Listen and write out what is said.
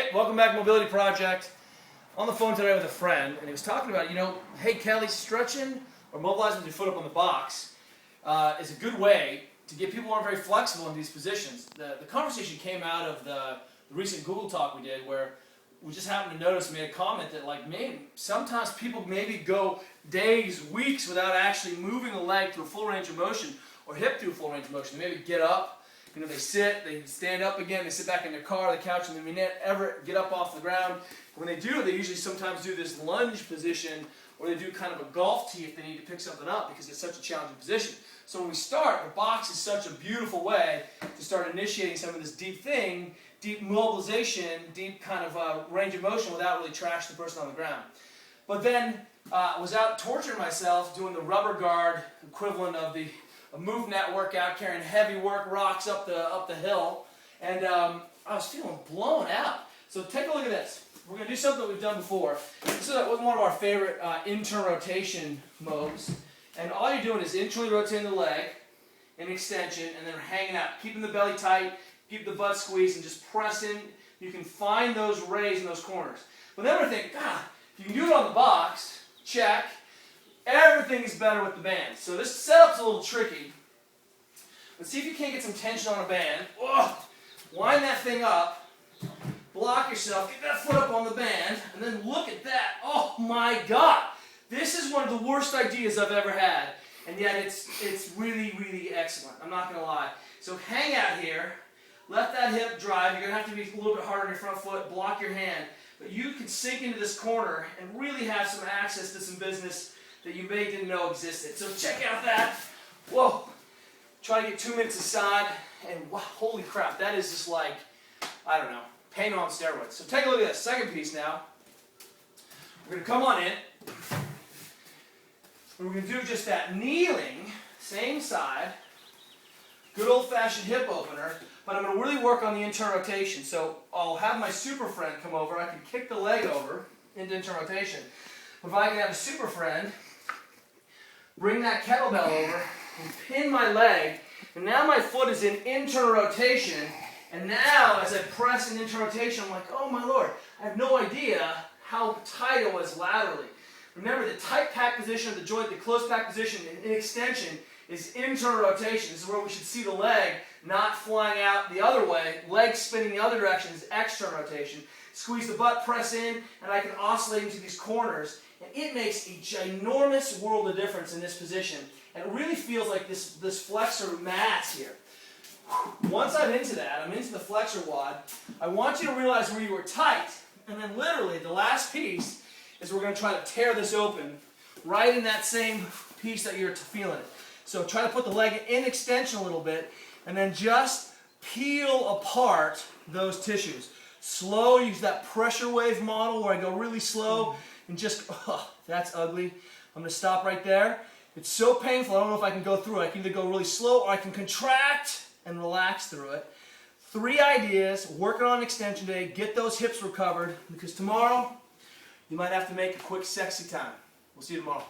Hey, welcome back to Mobility Project. On the phone today with a friend, and he was talking about, hey Kelly, stretching or mobilizing with your foot up on the box is a good way to get people who aren't very flexible in these positions. The conversation came out of the recent Google talk we did, where we just happened to notice, made a comment that sometimes people maybe go days, weeks without actually moving a leg through a full range of motion or hip through a full range of motion. They maybe get up, they sit, they stand up again, they sit back in their car, the couch, and they may never get up off the ground. When they do, they usually sometimes do this lunge position, or they do kind of a golf tee if they need to pick something up because it's such a challenging position. So when we start, the box is such a beautiful way to start initiating some of this deep mobilization, deep kind of range of motion without really trashing the person on the ground. But then I was out torturing myself doing the rubber guard equivalent of a move net workout, carrying heavy work rocks up the hill, and I was feeling blown out. So take a look at this. We're going to do something that we've done before. This is one of our favorite internal rotation moves, and all you're doing is internally rotating the leg in extension, and then hanging out, keeping the belly tight, keep the butt squeezed, and just pressing. You can find those rays in those corners. But then we're thinking, God, if you can do it on the box, check. Everything is better with the band. So this setup's a little tricky. Let's see if you can't get some tension on a band. Whoa. Wind that thing up. Block yourself. Get that foot up on the band. And then look at that. Oh my God. This is one of the worst ideas I've ever had. And yet it's really, really excellent. I'm not going to lie. So hang out here. Let that hip drive. You're going to have to be a little bit harder on your front foot. Block your hand. But you can sink into this corner and really have some access to some business that you may didn't know existed. So check out that. Whoa. Try to get 2 minutes aside, and wow, holy crap, that is just like, I don't know, pain on steroids. So take a look at this second piece now. We're going to come on in, and we're going to do just that kneeling, same side, good old-fashioned hip opener, but I'm going to really work on the internal rotation. So I'll have my super friend come over. I can kick the leg over into internal rotation. If I can have a super friend, bring that kettlebell over and pin my leg, and now my foot is in internal rotation, and now as I press in internal rotation, I'm like, oh my Lord, I have no idea how tight it was laterally. Remember, the tight pack position of the joint, the close pack position in extension is internal rotation. This is where we should see the leg not flying out the other way. Leg spinning the other direction is external rotation. Squeeze the butt, press in, and I can oscillate into these corners. And it makes a ginormous world of difference in this position. And it really feels like this flexor mass here. Once I'm into that, I'm into the flexor WOD, I want you to realize where you were tight. And then literally, the last piece is we're going to try to tear this open right in that same piece that you're feeling it. So try to put the leg in extension a little bit, and then just peel apart those tissues. Slow, use that pressure wave model where I go really slow and just, oh, that's ugly. I'm going to stop right there. It's so painful, I don't know if I can go through it. I can either go really slow or I can contract and relax through it. 3 ideas, working on extension day, get those hips recovered, because tomorrow you might have to make a quick sexy time. We'll see you tomorrow.